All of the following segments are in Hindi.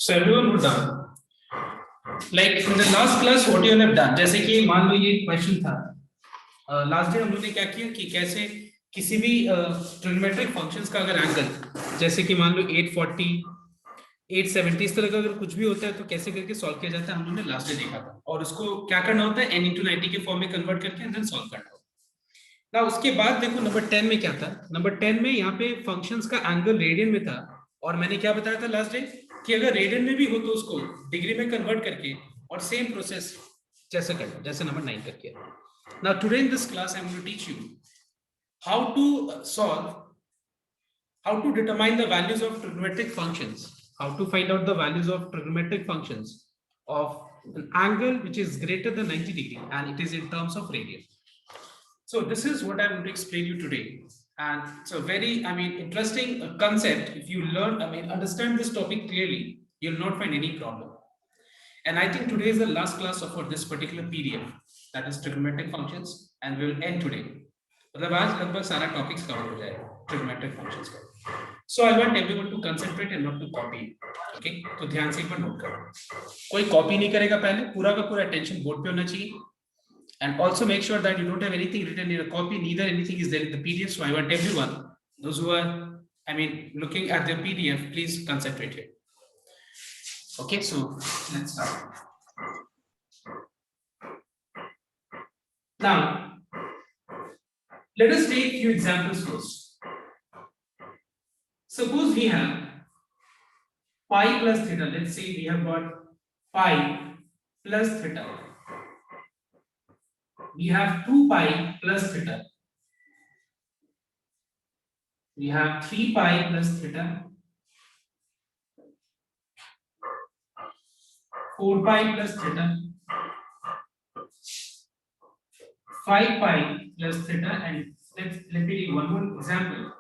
So everyone would done. Like in the last class, what you have done. जैसे कि मान लो ये क्वेश्चन था. लास्ट डे हम लोगों ने क्या किया कि कैसे किसी भी ट्रिग्नोमेट्रिक फंक्शंस का अगर एंगल जैसे कि मान लो 840 870 इस तरह का अगर कुछ भी होता है तो कैसे करके सॉल्व किया जाता है हम लोगों ने लास्ट डे देखा था. और उसको क्या करना होता है n into 90 के फॉर्म में कन्वर्ट करके एंड देन सॉल्व करना होता है. ना उसके बाद देखो नंबर 10 में क्या था. नंबर 10 में यहाँ पे फंक्शंस का एंगल रेडियन में था. और मैंने क्या बताया था लास्ट डे कि अगर रेडियन में भी हो तो उसको डिग्री में कन्वर्ट करके और सेम प्रोसेस जैसे करना जैसे नंबर 9 तक किया. Now today in this class I'm going to teach you how to solve, how to determine the values of trigonometric functions, how to find out the values of trigonometric functions of an angle which is greater than 90 degree and it is in terms of radian. So this is what I'm going to explain you today, and it's a very interesting concept. If you learn understand this topic clearly, you'll not find any problem. And I think today is the last class for this particular PDF, that is trigonometric functions, and we will end today. मतलब आज लगभग सारा टॉपिक्स कवर हो जाएगा trigonometric functions का. So I want everyone to concentrate and not to copy. Okay? तो ध्यान से एक बार नोट करो. कोई कॉपी नहीं करेगा पहले, पूरा का पूरा अटेंशन बोर्ड पे होना चाहिए. And also make sure that you don't have anything written in a copy, neither anything is there in the PDF. So I want everyone, those who are looking at the PDF, please concentrate here. Okay, so let's start. Now, let us take few examples first. Suppose we have pi plus theta. Let's say we have got pi plus theta. We have 2 pi plus theta. We have 3 pi plus theta. 4 pi plus theta. 5 pi plus theta, and let me take one more example,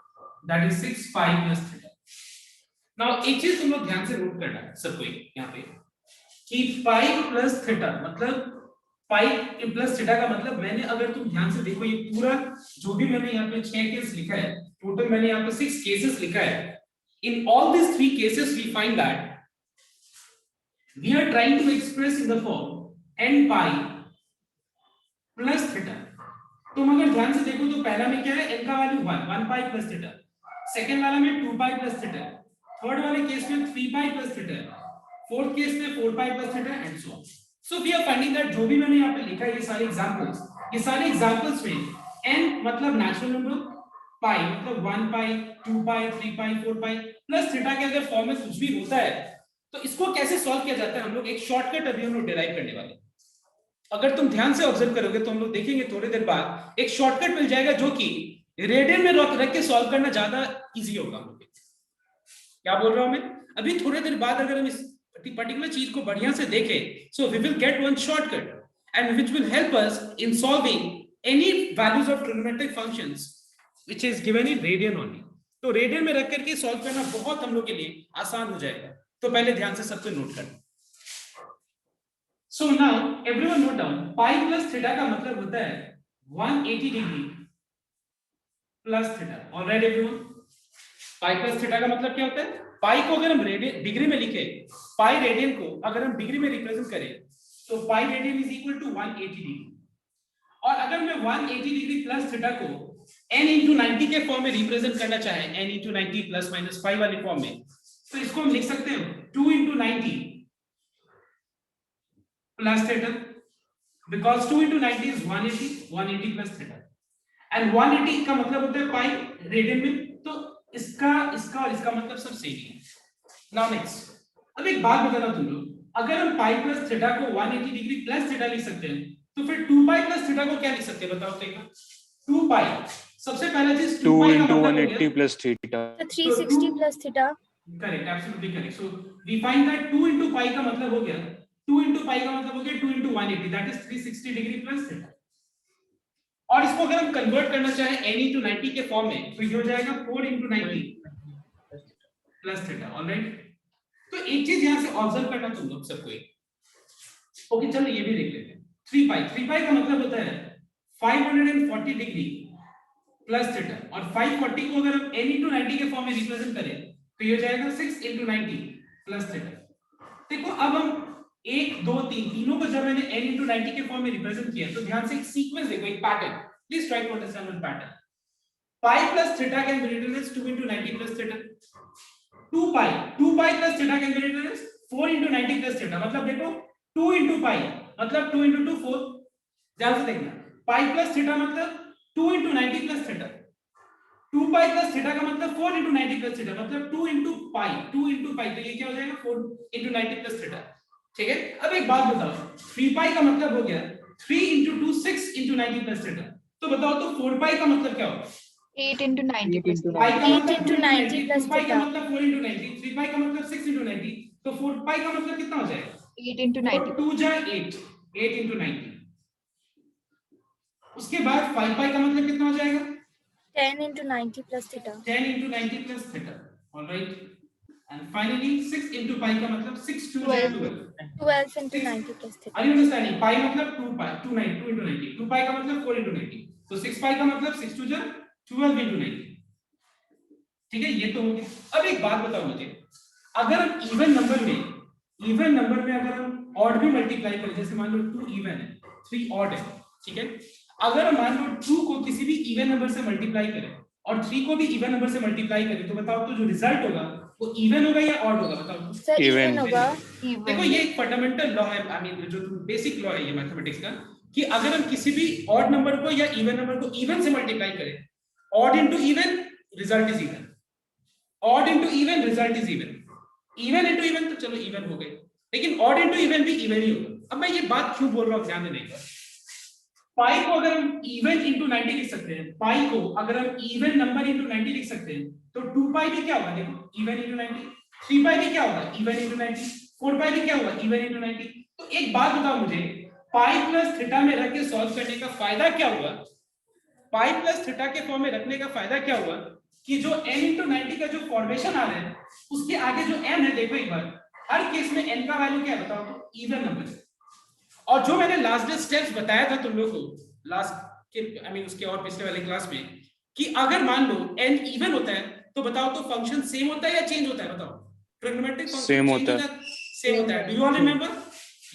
that is 6 pi plus theta. Now एक चीज तुम लोग ध्यान से नोट करना है सब कोई यहाँ पे कि pi plus theta मतलब pi plus theta का मतलब मैंने अगर तुम ध्यान से देखो ये पूरा जो भी मैंने यहाँ पे 6 केस लिखा है, टोटल मैंने यहाँ पे 6 केसेस लिखा है. In all these 3 cases we find that we are trying to express in the form n pi plus theta. तुम अगर ध्यान से देखो तो पहला में क्या है, n का value 1 pi plus theta, second वाला में 2 pi plus theta, थर्ड वाले केस में 3 pi plus theta, fourth case में 4 pi plus theta and so on. So we are finding that जो भी मैंने यहाँ पे लिखा है ये सारे एग्जांपल्स में n मतलब नेचुरल नंबर, pi मतलब 1 pi 2 pi 3 pi 4 pi plus theta के अगर फॉर्म में कुछ भी होता है तो इसको कैसे सॉल्व किया जाता है हम लोग एक शॉर्टकट अभी हम लोग डिराइव करने वाले. अगर तुम ध्यान से ऑब्जर्व करोगे तो हम लोग देखेंगे थोड़ी देर बाद एक शॉर्टकट मिल जाएगा जो कि रेडियन में रख के सॉल्व करना ज्यादा इजी होगा हम लोग. क्या बोल रहा हूं मैं, अभी थोड़ी देर बाद अगर हम इस पर्टिकुलर चीज को बढ़िया से देखें, so we will get one shortcut and which will help us in solving any values of trigonometric functions which is given in radian only. तो रेडियन में रख करके सॉल्व करना बहुत हम लोग के लिए आसान हो जाएगा. तो पहले ध्यान से सबको नोट करना. So now everyone note down pi plus theta का मतलब होता है 180 degree plus theta. All right everyone, pi plus theta का मतलब क्या होता है, pi को अगर हम डिग्री में लिखे, pi रेडियन को अगर हम डिग्री में रिप्रेजेंट करें तो pi radian is equal to 180 degree. और अगर मैं 180 डिग्री plus theta को n into 90 के फॉर्म में रिप्रेजेंट करना चाहे, n into 90 plus minus 5 वाले फॉर्म में, तो इसको हम लिख सकते हैं 2 into 90 plus theta, because 2 into 90 is 180 plus theta, and 180 का मतलब होता है pi रेडियन में. तो इसका और इसका मतलब सब सेम है. Now next, अब एक बात बताना तुम लोग, अगर हम pi plus theta को 180 डिग्री plus theta लिख सकते हैं तो फिर 2 pi plus theta को क्या लिख सकते हैं बताओ. देखो 2 pi, सबसे पहला चीज 2 pi का मतलब 180 plus theta, 360 plus theta. Correct, absolutely correct. So we find that 2 into pi का मतलब हो गया 2 into pi का मतलब हो गया 2 into 180, that is 360 degree plus theta. और इसको अगर हम कन्वर्ट करना चाहे n into 90 के फॉर्म में तो ये हो जाएगा 4 into 90 प्लस थीटा. ऑलराइट, तो एक चीज यहां से ऑब्जर्व करना तुम लोग सबको. ओके चलो ये भी देख लेते हैं. 3 pi का मतलब होता है 540 डिग्री प्लस थीटा, और 540 को अगर हम n into 90 के फॉर्म में रिप्रेजेंट करें तो ये हो जाएगा 6 into 90 प्लस थीटा. देखो अब हम 1 2 3 तीनों को जब मैंने n into 90 के फॉर्म में रिप्रेजेंट किया तो ध्यान से एक सीक्वेंस देखो, एक pattern, please try to understand one pattern. pi plus theta can be written as 2 into 90 plus theta. 2 pi plus theta can be written as 4 into 90 plus theta. मतलब देखो 2 into pi मतलब 2 into 2 4. ध्यान से देखना, pi plus theta मतलब 2 into 90 plus theta. 2 pi plus theta का मतलब 4 into 90 plus theta मतलब 2 into pi. 2 into pi तो ये क्या हो जाएगा 4 into 90 plus theta. ठीक है. अब एक बात बताओ, 3 pi का मतलब हो गया 3 into 2 6 into 90 plus theta. तो बताओ तो 4 pi का मतलब क्या होगा? 8 into 90 plus 8 into 90 plus 2 pi का theta. मतलब 4 into 90, 3 pi का मतलब 6 into 90, तो 4 pi का मतलब कितना हो जाएगा? 8 into 90. 2 जा 8, 8 into 90. उसके बाद 5 pi का मतलब कितना हो जाएगा? 10 into 90 plus theta. 10 into 90 plus theta. All right. And finally 6 into pi का मतलब 6 2 जा 12. 12 into 90 plus theta. Are you understanding? Pi मतलब 2 pi, 2 into 90. 2 pi का मतलब 4 into 90. तो 6 pi का मतलब 6 2 जा 12 into 90. ठीक है, ये तो हो गया. अब एक बात बताओ मुझे, अगर हम इवन नंबर में अगर हम ऑड भी मल्टीप्लाई करें, जैसे मान लो 2 इवन है 3 ऑड है, ठीक है, अगर हम मान लो 2 को किसी भी इवन नंबर से मल्टीप्लाई करें और 3 को भी इवन नंबर से मल्टीप्लाई करें तो बताओ तो जो रिजल्ट होगा वो इवन होगा या ऑड होगा? बताओ. सर इवन होगा. देखो ये एक फंडामेंटल लॉ है, आई मीन जो बेसिक लॉ है ये मैथमेटिक्स का, कि अगर हम किसी भी ऑड नंबर को या इवन नंबर को इवन से मल्टीप्लाई करें, odd into even result is even, odd into even result is even, even into even तो चलो इवन हो गए, लेकिन ऑड इनटू इवन भी इवन ही होगा. अब मैं ये बात क्यों बोल रहा हूं ध्यान देने का. पाई को अगर हम इवन इनटू 90 लिख सकते हैं, पाई को अगर हम इवन नंबर इनटू 90 लिख सकते हैं, तो 2 पाई भी क्या होगा? देखो इवन इनटू 90. 3 पाई भी क्या होगा? Even into 90. 4 पाई भी क्या होगा? Even into 90. तो एक बात बताओ मुझे, पाई प्लस थीटा में रख के सॉल्व करने का फायदा क्या हुआ? पाई प्लस थीटा के फॉर्म में रखने का फायदा क्या हुआ कि जो n into 90 का जो फॉर्मेशन आ रहा है उसके आगे जो n है, देखो एक बार, हर केस में n का वैल्यू क्या है बताओ तो? इवन नंबर है. और जो मैंने लास्ट डे स्टेप्स बताया था तुम लोगों को लास्ट के आई मीन उसके और पिछले वाले क्लास में, कि अगर मान लो n इवन होता है तो बताओ तो फंक्शन सेम होता है या चेंज होता है? बताओ. ट्रिग्नोमेट्रिक फंक्शन सेम होता है. Do you all remember?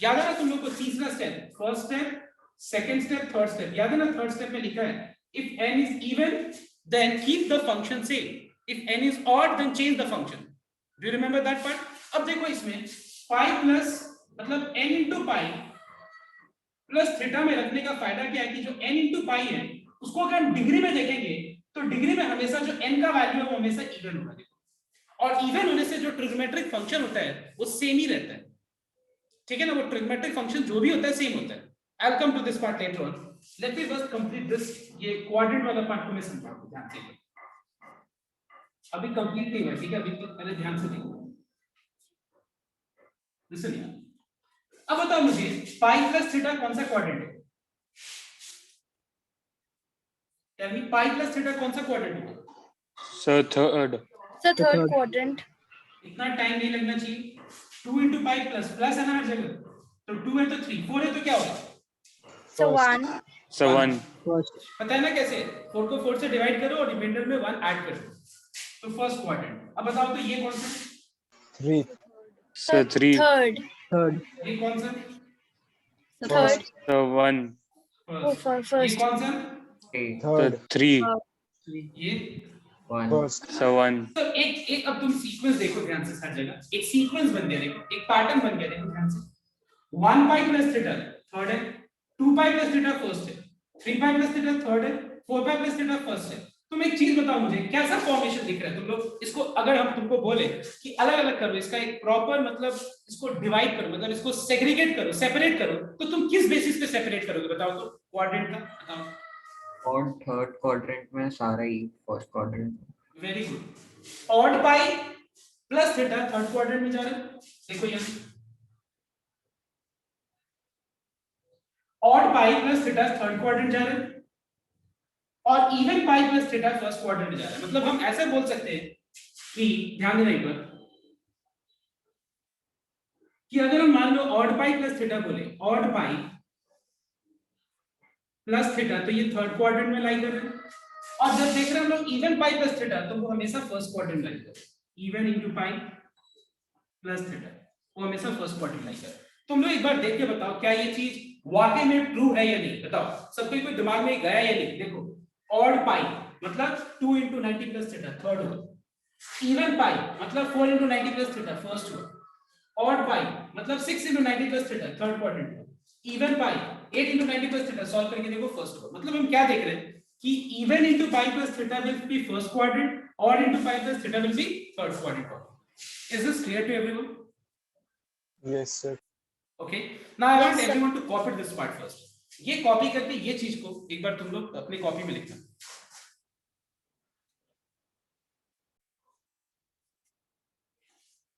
याद है ना तुम लोग को तीसरा step, first step, second step, third step. याद है ना थर्ड स्टेप में लिखा है if n is even then keep the function same, if n is odd then change the function. Do you remember that part? अब देखो इसमें pi plus मतलब n into pi plus theta में रखने का फायदा क्या है कि जो n into pi है उसको अगर हम डिग्री में देखेंगे तो डिग्री में हमेशा जो n का वैल्यू है वो हमेशा इवन होगा. और इवन होने से जो ट्रिग्नोमेट्रिक फंक्शन होता है वो सेम ही रहता है. ठीक है ना, वो ट्रिग्नोमेट्रिक फंक्शन जो भी होता है सेम होता है. I'll come to this part later on. Let me first complete this. ये क्वाड्रेंट वाला पार्ट को मैं समझाता हूं ध्यान से. अभी कंप्लीट नहीं हुआ, ठीक है, अभी तो पहले ध्यान से देखो. लिसन यार. अब बताओ मुझे पाई प्लस थीटा कौन सा क्वाड्रेंट है? Tell me, pi plus theta कौन सा क्वाड्रेंट होगा? Sir third quadrant. इतना टाइम नहीं लगना चाहिए. 2 into पाई प्लस प्लस है ना हर जगह, तो 2 है तो 3, 4 है तो क्या होगा? So 1. पता है ना कैसे? 4 को 4 से डिवाइड करो और रिमाइंडर में 1 ऐड करो, तो फर्स्ट क्वाड्रेंट. अब बताओ तो ये कौन सा? 3. Sir 3. Third. ये कौन सा? Third. So 1. Oh, first. ये कौन सा? Third. 3. ये 1. So 1. तो एक अब तुम सीक्वेंस देखो ध्यान से, हर जगह एक सीक्वेंस बन गया. देखो एक पैटर्न बन गया, देखो ध्यान से. 1 पाई प्लस थीटा थर्ड है, 2 पाई प्लस थीटा फर्स्ट है, 3 पाई प्लस थीटा थर्ड है, 4 पाई प्लस थीटा फर्स्ट है. तुम एक चीज बताओ मुझे, कैसा फॉर्मेशन दिख रहा है? तुम लोग इसको अगर हम तुमको बोले कि अलग अलग करो, इसका एक प्रॉपर मतलब इसको डिवाइड करो, मतलब इसको सेग्रीगेट करो, सेपरेट करो, तो तुम किस बेसिस पे सेपरेट करोगे बताओ तो? क्वाड्रेंट का बताओ. और थर्ड क्वाड्रेंट में सारा ही first quadrant. Very good. Odd pi plus theta third quadrant में जा रहा है. देखो यहां odd pi plus theta third quadrant जा रहा है और even pi plus theta first quadrant में जा रहा है. मतलब हम ऐसे बोल सकते हैं कि ध्यान देना एक बार, कि अगर हम मान लो ऑड पाई प्लस थीटा बोले, ऑड पाई प्लस थीटा, तो ये थर्ड क्वाड्रेंट में लाई कर रहे हैं. और जब देख रहे हैं हम लोग इवन पाई प्लस थीटा, तो वो हमेशा फर्स्ट क्वाड्रेंट लाई कर रहे हैं. इवन इनटू पाई प्लस थीटा. वो हमेशा फर्स्ट क्वाड्रेंट लाइक है। तुम लोग एक बार देख के बताओ क्या ये चीज वाकई में ट्रू है या नहीं, बताओ सबके कोई दिमाग में गया या नहीं। देखो ऑड पाई मतलब 2 into 90 plus theta थर्ड हुआ, इवन पाई मतलब 4 into 90 plus theta फर्स्ट हुआ, ऑड पाई मतलब 6 into 90 plus theta third quadrant हुआ, even pi 8 into 90 plus theta solve करके देखो फर्स्ट हुआ। मतलब हम क्या देख रहे हैं कि even into pi plus theta will be first quadrant, odd into pi plus theta will be third quadrant. Is this clear to everyone? Yes, sir. Okay. Now I want Yes, sir. everyone to copy this part first. ये कॉपी करके ये चीज को एक बार तुम लोग अपने कॉपी में लिखना।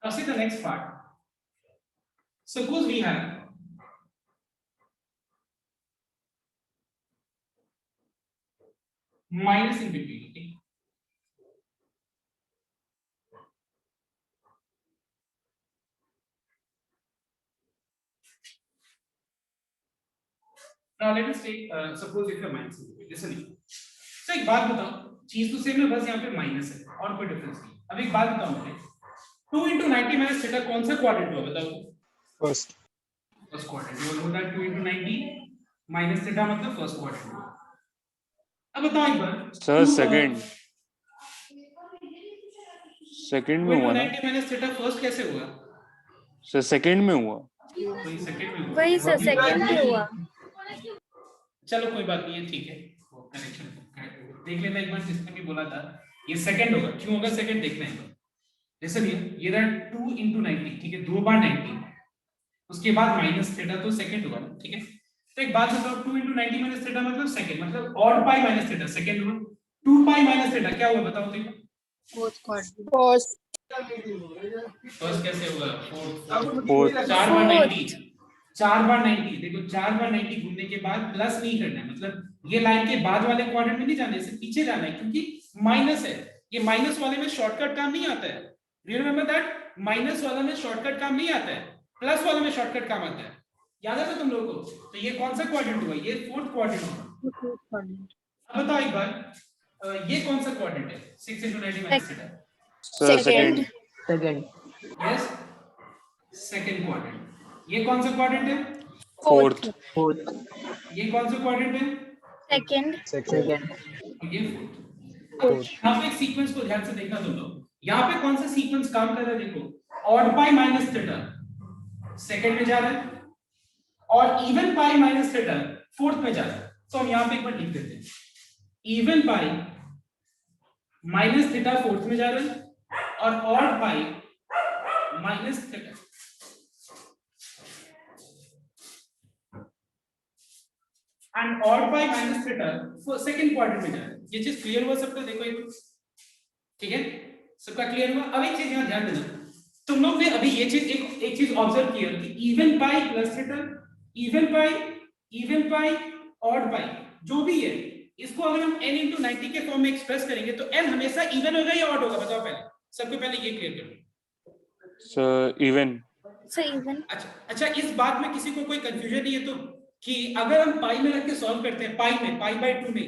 Now see the next part. Suppose we have minus in between. Okay? Now let us take suppose if a minus in between. Listen. So एक बात बताओ, चीज तो सेम है, बस यहाँ पे माइनस है और कोई डिफरेंस नहीं। अब एक बात बताओ मुझे, 2 into 90 minus theta कौन सा क्वाड्रेंट हुआ बताओ? First. First quadrant. you all know that 2 into 90 minus theta मतलब फर्स्ट क्वाड्रेंट हुआ। अब बताओ एक बार सर सेकंड में हुआ ना? 90 minus theta फर्स्ट कैसे हुआ? सर सेकंड में हुआ। वही सेकंड में हुआ। वही सर सेकंड में हुआ। चलो कोई बात नहीं है, ठीक है, वो कनेक्शन देख लेना एक बार, जिसने भी बोला था ये सेकंड होगा, क्यों होगा सेकंड देखना है। जैसे ये रहा 2 into 90, ठीक है, 2 बार 90, उसके बाद माइनस थीटा तो सेकंड हुआ ना, ठीक है। तो एक बात बताओ, 2 into 90 माइनस थीटा मतलब सेकंड, मतलब odd pi minus theta second हुआ, 2 पाई माइनस थीटा क्या हुआ बताओ तो? Fourth quadrant. फोर्थ फर्स्ट कैसे होगा? फोर्थ। 4 बार 90, 4 बार 90, देखो 4 बार 90 घूमने के बाद प्लस नहीं करना है, मतलब ये लाइन के बाद वाले क्वाड्रेंट में नहीं जाना है, सिर्फ पीछे जाना है, क्योंकि माइनस है। ये माइनस वाले में शॉर्टकट काम नहीं आता है, रिमेंबर दैट, माइनस वाला में शॉर्टकट काम नहीं आता है, प्लस वाले में शॉर्टकट काम आता है, याद है ना तुम लोगों को? तो ये कौन सा क्वाड्रेंट हुआ? ये फोर्थ क्वाड्रेंट हुआ। अब बताओ एक बार, ये कौन सा क्वाड्रेंट है? 6 into 90 minus theta second. Yes, second quadrant. ये कौन सा क्वाड्रेंट है? फोर्थ। ये कौन सा क्वाड्रेंट है? सेकंड। ये फोर्थ। यहाँ पे एक सीक्वेंस को ध्यान से देखना तुम लोग, यहाँ पे कौन सा सीक्वेंस काम कर रहा है? देखो odd pi minus theta second में जा रहा है और even pi minus theta fourth में जा रहा है। तो हम यहाँ पे एक बार लिख देते हैं, even pi minus theta fourth में जा रहा है और odd pi minus theta and odd pi minus theta second quadrant में जा रहा है। ये चीज क्लियर हुआ सबका? देखो एक, ठीक है, सबका क्लियर हुआ? अब एक चीज यहाँ ध्यान देना, तुम लोग ने अभी ये चीज एक चीज ऑब्जर्व किया कि even pi plus theta, even पाई ऑड पाई जो भी है, इसको अगर हम n into 90 के फॉर्म में एक्सप्रेस करेंगे तो n हमेशा इवन होगा या ऑड होगा बताओ? पहले सबको पहले ये क्लियर करो। Sir even. Sir even. अच्छा, इस बात में किसी को कोई कंफ्यूजन नहीं है तो, कि अगर हम पाई में रख के सॉल्व करते हैं, पाई में, पाई बाय 2 नहीं,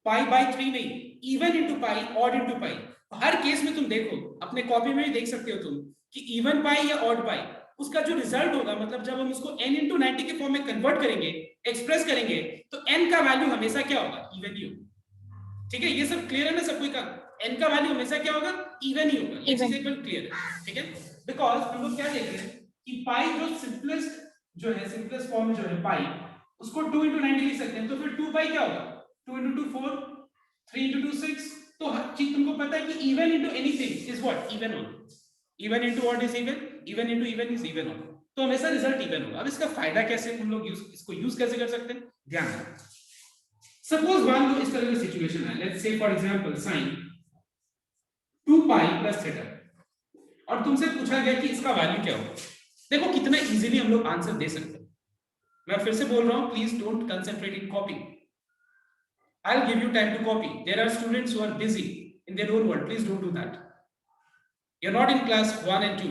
पाई बाय 3 नहीं, even into pi, odd into pi, हर केस में तुम देखो, अपने कॉपी में भी देख सकते हो तुम कि इवन पाई या ऑड पाई, उसका जो रिजल्ट होगा, मतलब जब हम उसको n into 90 के फॉर्म में कन्वर्ट करेंगे, एक्सप्रेस करेंगे, तो n का वैल्यू हमेशा क्या होगा? इवन ही होगा। ठीक है, ये सब क्लियर है ना सबको? का n का वैल्यू हमेशा क्या होगा? इवन ही होगा। ये चीज एकदम क्लियर है, ठीक है? बिकॉज़ हम लोग क्या देख रहे हैं कि पाई जो सिंपलेस्ट जो है, सिंपलेस्ट फॉर्म जो है पाई, उसको 2 into 90 लिख सकते हैं, तो फिर 2 पाई क्या होगा? 2 into 2 4, 3 into 2 6। तो हर चीज तुमको पता है कि even into anything is what? Even होगा। Even into what is even? Even into even is even होगा, तो हमेशा रिजल्ट इवन होगा। अब इसका फायदा कैसे हम लोग इसको यूज कैसे कर सकते हैं, ध्यान रखना। सपोज मान लो इस तरह की सिचुएशन है, let's say for example sin 2 pi plus theta, और तुमसे पूछा गया कि इसका वैल्यू क्या होगा। देखो कितना इजीली हम लोग आंसर दे सकते हैं। मैं फिर से बोल रहा हूं, please don't concentrate in copy, I'll give you time to copy. There are students who are busy in their own world, please don't do that. You're not in class 1 and 2.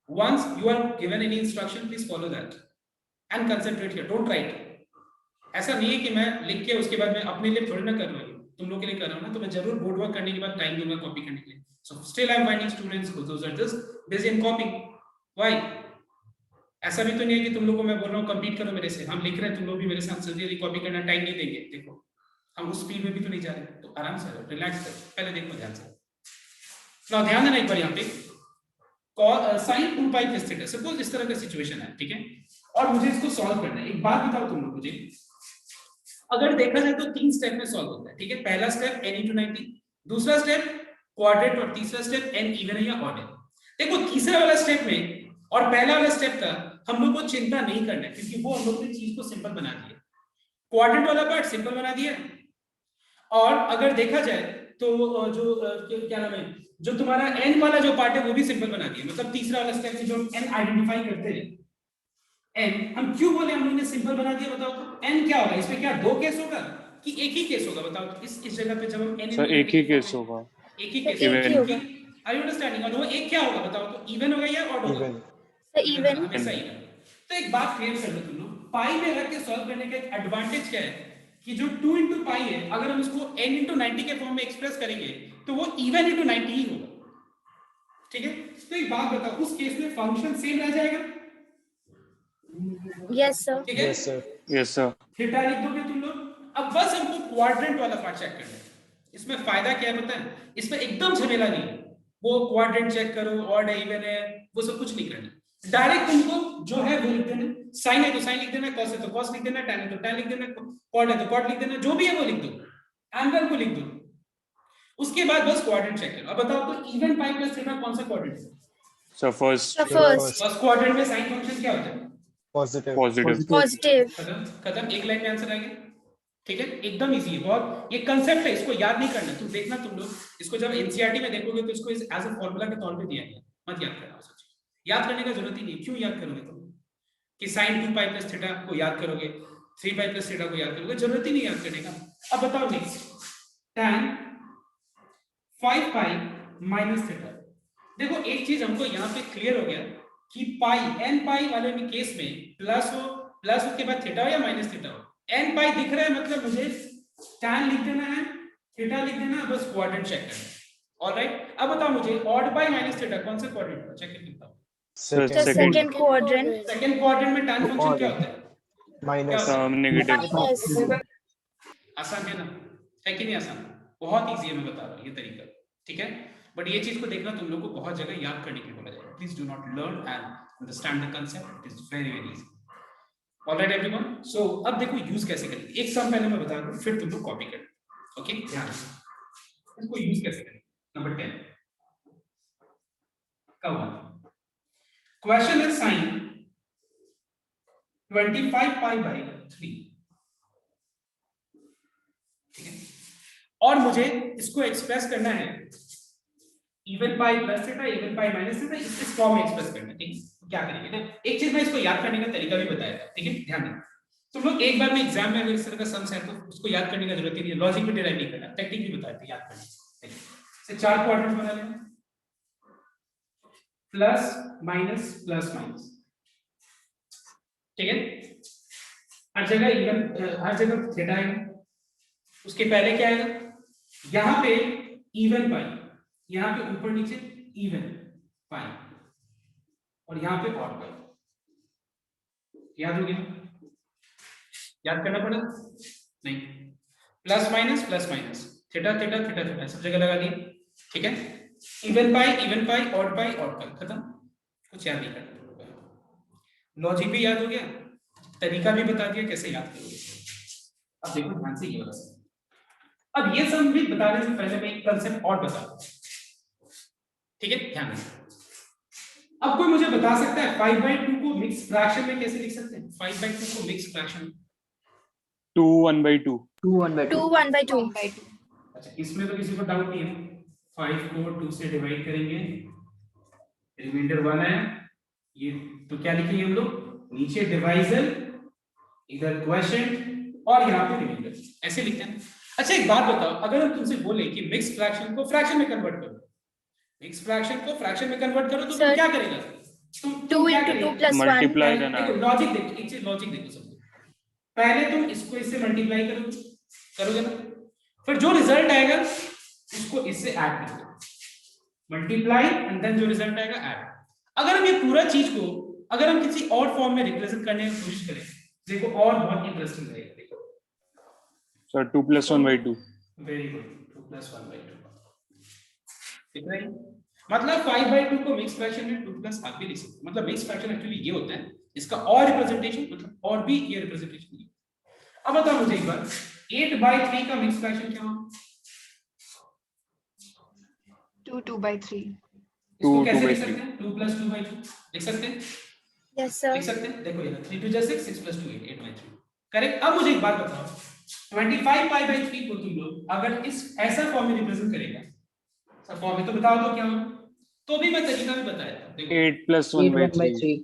Once you are given any instruction, please follow that and concentrate here, don't write. ऐसा नहीं है कि मैं लिख के उसके बाद मैं अपने लिए थोड़ी ना कर रहा हूँ, तुम लोग के लिए कर रहा हूँ ना, तो मैं जरूर बोर्ड वर्क करने के बाद टाइम दूंगा कॉपी करने के लिए। So still I'm finding students who those are just busy in copying. Why? ऐसा भी तो नहीं है कि तुम लोग को मैं बोल रहा हूँ कंप्लीट करो मेरे से, हम लिख रहे हैं, तुम लोग भी मेरे साथ जल्दी जल्दी कॉपी करना, टाइम नहीं देंगे। देखो हम उस स्पीड में भी तो नहीं जा रहे, तो आराम से रिलैक्स करो, पहले देखो ध्यान से। ना ध्यान देना एक बार यहाँ पे, sine 2 pi plus theta, suppose इस तरह का सिचुएशन है, ठीक है, और मुझे इसको सॉल्व करना है। एक बात बताओ तुम लोग मुझे, अगर देखा जाए तो 3 स्टेप में सॉल्व होता है, ठीक है। पहला स्टेप n into 90, दूसरा स्टेप क्वाड्रेंट, और तीसरा स्टेप n इवन है या ऑड है। देखो तीसरा वाला स्टेप में और पहला वाला स्टेप का हम लोग को चिंता नहीं करना है, क्योंकि वो हम लोग ने चीज को सिंपल बना दिया। क्वाड्रेंट वाला पार्ट सिंपल बना दिया, और अगर देखा जाए तो जो क्या नाम है, जो तुम्हारा n वाला जो पार्ट है वो भी सिंपल बना दिया। मतलब तीसरा वाला स्टेप में जो हम n आइडेंटिफाई करते हैं, n हम क्यों बोले हम लोग ने सिंपल बना दिया, बताओ तो। n क्या होगा इसमें, क्या 2 केस होगा कि एक ही केस होगा, बताओ तो। इस जगह पे जब हम n सर एक ही केस होगा, एक ही केस Even. होगा। Are you understanding? और वो एक क्या होगा बताओ तो, इवन होगा या ऑड होगा? Even. Even. हमेशा इवन। तो एक बात क्लियर कर लो तुम लोग, पाई में रख के सॉल्व करने का एक एडवांटेज क्या है कि जो 2 into पाई है, अगर हम उसको n into 90 के फॉर्म में एक्सप्रेस करेंगे तो वो इवन into 90 ही होगा, ठीक है। तो एक बात बताओ, उस केस में फंक्शन सेम रह जाएगा, Yes, sir. ठीक है। Yes, sir. Yes sir. Theta लिख दोगे तुम लोग। अब बस हमको क्वाड्रेंट वाला पार्ट चेक करना है। इसमें फायदा क्या है पता है, इसमें एकदम झमेला नहीं है, वो क्वाड्रेंट चेक करो, ऑड है इवन है, वो सब कुछ नहीं करना। डायरेक्ट तुमको जो है वो लिख देना, साइन है तो साइन लिख देना, कॉस है तो कॉस लिख देना, टैन है तो टैन लिख देना, कॉट है तो कॉट लिख देना, जो भी है वो लिख दो, एंगल को लिख दो। उसके बाद बस क्वाड्रेंट चेक करो। अब बताओ तो इवन पाई प्लस थीटा कौन सा क्वाड्रेंट है? Sir first The first. First quadrant में साइन फंक्शन क्या होता है? Positive. पॉजिटिव। Positive. खत्म खत्म, एक लाइन में आंसर आ गया, ठीक है। एकदम इजी है बहुत, ये कंसेप्ट है, इसको याद नहीं करना। तुम देखना तुम लोग इसको जब एनसीईआरटी में देखोगे तो इसको एज अ फॉर्मूला के तौर पे दिया गया, मत याद करना वो सब चीज, याद करने का जरूरत ही नहीं। क्यों याद करोगे तुम कि sin 2 पाई प्लस थीटा को याद करोगे, 3 पाई प्लस थीटा को याद करोगे, जरूरत ही नहीं याद करने का। अब बताओ next, tan 5 pi minus theta. देखो एक चीज हमको यहाँ पे क्लियर हो गया कि पाई n पाई वाले में केस में प्लस हो, प्लस उसके बाद थीटा हो या माइनस थीटा हो, n पाई दिख रहा है मतलब मुझे tan लिख देना है, थीटा लिख देना है, बस क्वाड्रेंट चेक करना है। ऑलराइट, अब बताओ मुझे ऑड बाय माइनस थीटा कौन सा क्वाड्रेंट है, चेक करके बताओ। Sir The second second quadrant. Second quadrant में tan फंक्शन क्या होता है? Minus. नेगेटिव। Minus. आसान है ना, है कि नहीं आसान? बहुत इजी है, मैं बता रहा हूँ ये तरीका, ठीक है। बट ये चीज को देखना तुम लोग को बहुत जगह याद करने के लिए बोला जाएगा। Please do not learn and understand the concept, it is very very easy. All right everyone, so अब देखो यूज कैसे करेंगे। एक सम पहले मैं बता दूं, फिर तुम लोग कॉपी करो, ओके। ध्यान रखो इसको यूज कैसे करेंगे। नंबर 10 का वन क्वेश्चन है साइन 25 पाई बाय 3, ठीक है, और मुझे इसको एक्सप्रेस करना है even pi plus theta, even pi minus theta, इस फॉर्म में एक्सप्रेस करना है, ठीक है। तो क्या करेंगे ना, एक चीज मैं इसको याद करने का तरीका भी बताया था, ठीक है, ध्यान देना। तुम लोग एक बार में एग्जाम में अगर इस तरह का सम्स है तो उसको याद करने का जरूरत ही नहीं है, लॉजिक भी डिराइव नहीं करना, टेक्निक भी बताया था याद करने की। से 4 क्वाड्रेंट बना लेना, प्लस माइनस, ठीक है। हर जगह इवन, हर जगह थीटा आएगा, उसके पहले क्या आएगा, यहां पे इवन पाई, यहां पे ऊपर नीचे इवन पाई, और यहां पे ऑड पाई। याद हो गया? याद करना पड़ा नहीं? Plus minus theta theta theta theta सब जगह लगा दिए, ठीक है। इवन पाई ऑड पाई खत्म, कुछ याद नहीं करना। लॉजिक भी याद हो गया, तरीका भी बता दिया कैसे याद करोगे। अब देखो ध्यान से ये वाला सम। अब ये सम भी बताने से पहले मैं एक कंसेप्ट और बता दूं, ठीक है, ध्यान रखना। अब कोई मुझे बता सकता है 5/2 को मिक्स फ्रैक्शन में कैसे लिख सकते हैं? 5/2 को मिक्स फ्रैक्शन 2 1/2। 2 1/2. 2 1/2. अच्छा, इसमें तो किसी को डाउट नहीं है। 5 को 2 से डिवाइड करेंगे, रिमाइंडर 1 है, ये तो क्या लिखेंगे हम लोग, नीचे डिवाइजर, इधर क्वोशिएंट, और यहाँ पे रिमाइंडर, ऐसे लिखते हैं। अच्छा एक बात बताओ, अगर हम तुमसे बोले कि मिक्स फ्रैक्शन को फ्रैक्शन में कन्वर्ट करो, मिक्स फ्रैक्शन को फ्रैक्शन में कन्वर्ट करो, तो तुम क्या करेगा? तुम 2 क्या into 2 करेगा? plus 1. मल्टीप्लाई देना। देखो लॉजिक देखो, एक चीज लॉजिक देखो सब। पहले तुम इसको इससे मल्टीप्लाई करोगे ना, फिर जो रिजल्ट आएगा उसको इससे ऐड करोगे, मल्टीप्लाई एंड देन जो रिजल्ट आएगा ऐड। अगर हम ये पूरा चीज को अगर हम किसी और फॉर्म में रिप्रेजेंट करने की कोशिश करें, देखो और बहुत इंटरेस्टिंग रहेगा। देखो सर 2 + 1/2. वेरी गुड, 2 + 1/2 ठीक है। मतलब 5/2 को मिक्स फ्रैक्शन में 2 प्लस आप भी लिख सकते हो। मतलब मिक्स फ्रैक्शन एक्चुअली ये होता है, इसका और रिप्रेजेंटेशन मतलब और भी ये रिप्रेजेंटेशन। अब बताओ मुझे एक बार 8/3 का मिक्स फ्रैक्शन क्या होगा? 2/3. इसको कैसे 2 लिख by सकते हैं? 2 + 2/2 लिख सकते हैं? Yes, sir. लिख सकते हैं। देखो ये 3 2 6 6 + 2 8 8/3 करेक्ट। अब मुझे एक बात बताओ 25π/3 को तुम लोग अगर इस ऐसा फॉर्म में रिप्रेजेंट करेगा, सब फॉर्म में तो बताओ तो क्या होगा? तो भी मैं तरीका भी बताया था। देखो 8 + 1/3.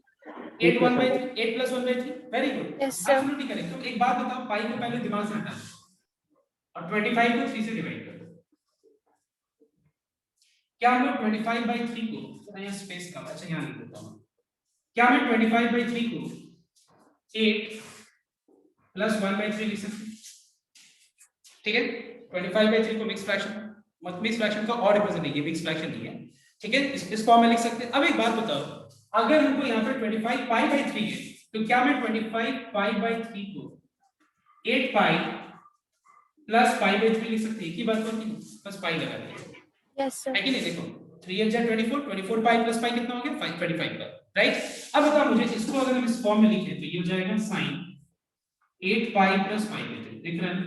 8 1/3 8 + 1/3 very good, Yes, sir. Absolutely correct. तो एक बात बताओ, पाई को पहले दिमाग से हटा दो और 25 को 3 से डिवाइड कर दो। क्या हम लोग 25/3 को थोड़ा यहाँ स्पेस कम, अच्छा यहाँ लिख देता हूँ। क्या मैं 25/3 को 8 + 1/3 लिख सकते हैं? ठीक है, 25/3 को मिक्स फ्रैक्शन मत मिक्स फ्रैक्शन का और रिप्रेजेंट ये मिक्स फ्रैक्शन नहीं है, ठीक है, इस फॉर्म में लिख सकते हैं। अब एक बात बताओ, अगर हमको यहाँ पे 25π/3 है तो क्या मैं 25π/3 को 8π + π/3 लिख सकते हैं? की बात होती है, बस पाई लगा दिया Yes, sir. है कि नहीं? देखो 3 × 24 24π + π कितना हो गया? 525 का, राइट। अब बताओ मुझे इसको अगर हम इस फॉर्म में लिखें तो ये हो जाएगा sin 8π + π/3 दिख रहा है,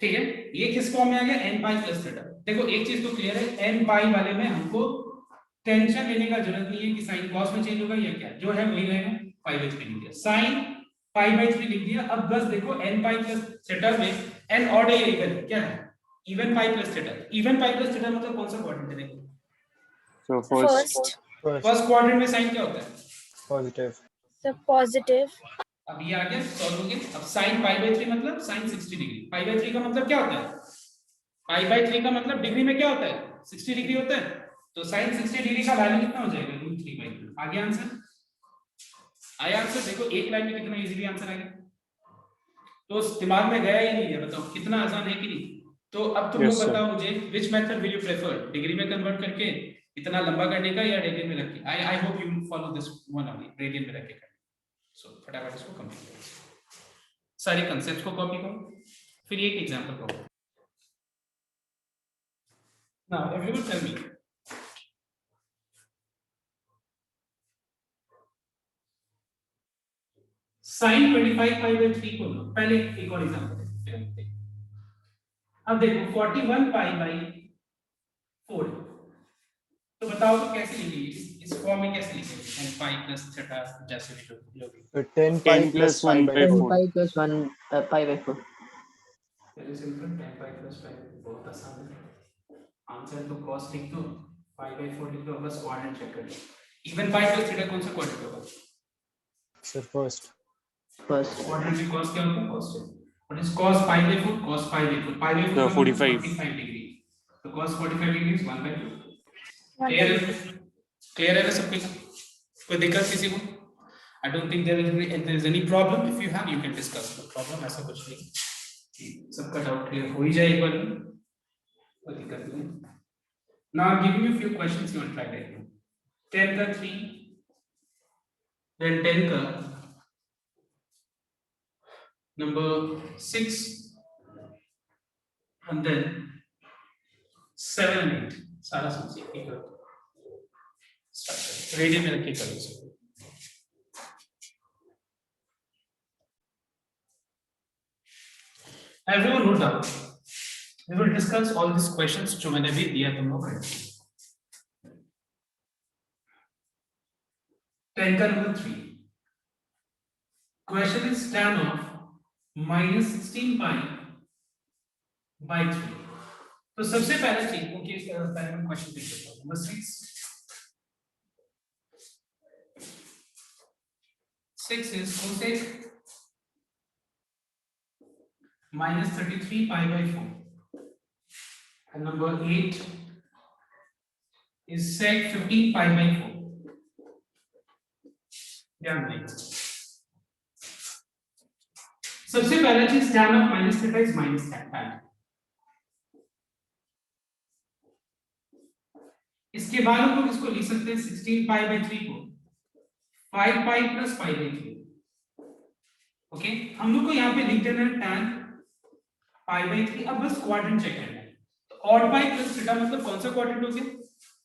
ठीक है। ये किस फॉर्म में आ गया? nπ + theta. देखो एक चीज तो क्लियर है, nπ वाले में हमको टेंशन लेने का जरूरत नहीं है कि sin cos में चेंज होगा या क्या, जो है वही रहेगा। π/3 लिख दिया, sin π/3 लिख दिया। अब बस देखो nπ + थीटा में n ऑड है या इवन क्या है? Even π + theta. इवन π + थीटा मतलब कौन सा क्वाड्रेंट है? देखो So first. First. First quadrant में साइन क्या होता है? Positive. So positive. अब ये आ गया, सॉल्व हो गया। अब sin π/3 मतलब sin 60 डिग्री। π/3 का मतलब क्या होता है? π/3 का मतलब डिग्री में क्या होता है? 60 डिग्री होता है। तो sin 60 डिग्री का वैल्यू कितना हो जाएगा? √3/2। आ गया आंसर? आया आंसर? देखो एक लाइन में कितना इजीली आंसर आ गया, तो दिमाग में गया ही नहीं है। बताओ कितना आसान है कि नहीं? तो अब तुम Yes, लोग sir. बताओ मुझे, which method will you prefer, degree में कन्वर्ट करके इतना लंबा करने का या रेडियन में रख के? I hope you follow this one only, radian में रख के करने। सो फटाफट इसको कंप्लीट करो, सारे कांसेप्ट्स को कॉपी करो, फिर एक एग्जांपल करो। Now everyone tell me, sin 25π/3 को लो। पहले एक और एग्जांपल देखते हैं। अब देखो 41π/4, तो बताओ तो कैसे लिखेंगे? इस फॉर्म में कैसे लिखेंगे? nπ + थीटा जैसे भी लोगे। So 10π 10 + + 1/4. 5/4. + 1 π/4. वेरी सिंपल, 10π + 5, बहुत आसान है। आंसर तो cos लिख दो, 5/4 लिख दो, बस कोऑर्डिनेट चेक कर लो। इवन π + थीटा कौन सा कोऑर्डिनेट होगा? So first. कोऑर्डिनेट में cos क्या होता है? cos है। What is cos π/4? cos π/4 π/4 So का मतलब 45. 45 डिग्री, तो cos 45 degree is 1/2। One clear by है? क्लियर है ना सबको? कोई दिक्कत किसी को? I don't think there is any problem. If you have, you can discuss the problem. ऐसा कुछ नहीं, सबका डाउट क्लियर हो ही जाए एक बार में, कोई दिक्कत नहीं। Now I'm giving you a few questions you will try right now. 10 का 3, then 10 का number 6, and then 7 and 8 सारा समझिए एक बार। रेडियन में रखिए करो इसको। Everyone note down. We will discuss all these questions जो मैंने भी दिया तुम लोग को। 10 का number 3. Question is tan of -16π/3. तो सबसे पहला चीज, क्योंकि इसके पहले मैं क्वेश्चन देख लेता हूं। Number 6 is cosec -33π/4, and number 8 is sec 15π/4. ध्यान दें, सबसे पहला चीज tan of minus theta is minus tan. इसके बाद हम लोग इसको लिख सकते हैं 16 पाई बाई 3 को 5 pi plus pi by 3। Okay, हम लोग को यहाँ पे लिख देना है tan पाई बाई 3। अब बस क्वाड्रेंट चेक करना है। तो ऑड पाई प्लस थीटा मतलब कौन सा क्वाड्रेंट हो गया?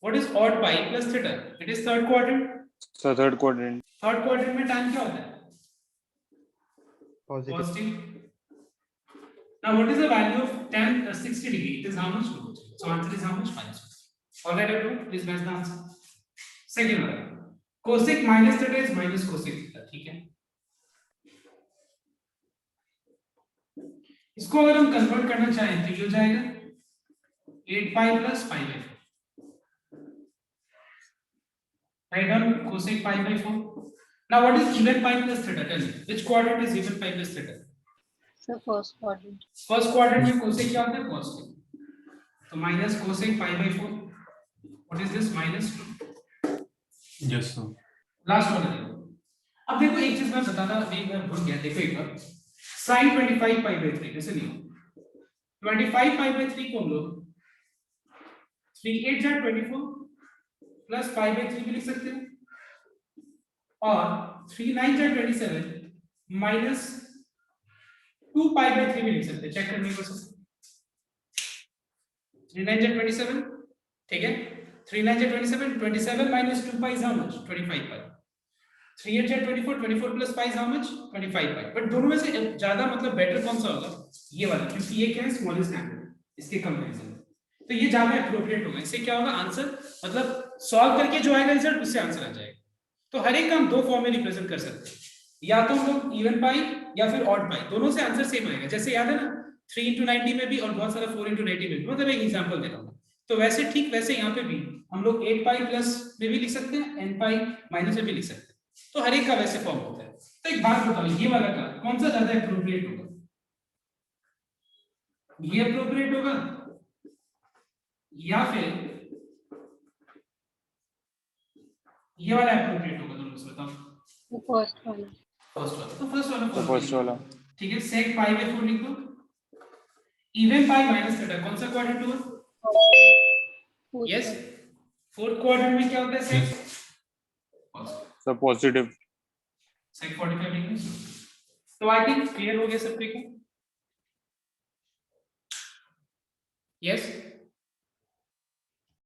What is odd pi plus theta? It is third quadrant. So third quadrant. Third quadrant में tan क्या होता है? Positive. Positive. Now what is the value of tan 60 degree? It is how much? So answer is how much? Minus 60. All right everyone, please match the answer. Second one, cosec minus theta is minus cosec theta. ठीक है, इसको अगर हम कन्वर्ट करना चाहें तो ये हो जाएगा 8 pi plus pi by 4। Write down cosec pi by 4। Now what is even pi plus theta? Tell me which quadrant is even pi plus theta? So first quadrant. First quadrant में cosec क्या होता है? पॉजिटिव। तो minus cosec pi by 4। What is this? -2। Yes, sir. Last वाला देखो। अब देखो एक चीज मैं बताता एक बार भूल गया, देखो एक बार sin 25 पाई बाई 3 कैसे नहीं 25 पाई बाई 3 को हम लोग 3 8 जा 24 प्लस पाई बाई 3 भी लिख सकते हैं और 3 9 जा 27 माइनस 2 पाई बाई 3 भी लिख सकते हैं। चेक करने की कोशिश 3 9 जा 27, ठीक है, 3 9 जा 27 27 minus 2 pi is how much? 25 पाई। 3 8 जा 24 24 plus pi is how much? 25 pi. But दोनों में से ज्यादा मतलब बेटर कौन सा होगा? ये वाला, क्योंकि ये क्या है? स्मॉलेस्ट नंबर इसके कंपैरिजन में, तो ये ज्यादा एप्रोप्रिएट होगा। इससे क्या होगा? आंसर मतलब सॉल्व करके जो आएगा रिजल्ट उससे आंसर आ जाएगा। तो हर एक का हम दो फॉर्म में रिप्रेजेंट कर सकते हैं, या तो हम लोग इवन पाई या फिर ऑड पाई, दोनों से आंसर सेम आएगा। जैसे याद है ना 3 into 90 में भी और बहुत सारा 4 into 90 में भी, मतलब एक एग्जांपल दे रहा हूं। तो वैसे ठीक वैसे यहाँ पे भी हम लोग 8 पाई प्लस में भी लिख सकते हैं, n पाई माइनस में भी लिख सकते हैं। तो हर एक का वैसे फॉर्म होता है। तो एक बात बताओ, ये वाला का कौन सा ज्यादा एप्रोप्रिएट होगा? ये एप्रोप्रिएट होगा या फिर ये वाला एप्रोप्रिएट होगा? दोनों में से बताओ। First one. फर्स्ट वाला, तो फर्स्ट वाला The first वाला. ठीक है। sec पाई बाई 4 लिख दो। इवन पाई माइनस थीटा कौन सा क्वाड्रेंट होगा? Fourth yes, one. Fourth quadrant में क्या होता है? sec So positive. sec 45 degree. तो आई थिंक क्लियर हो गया सबके को? यस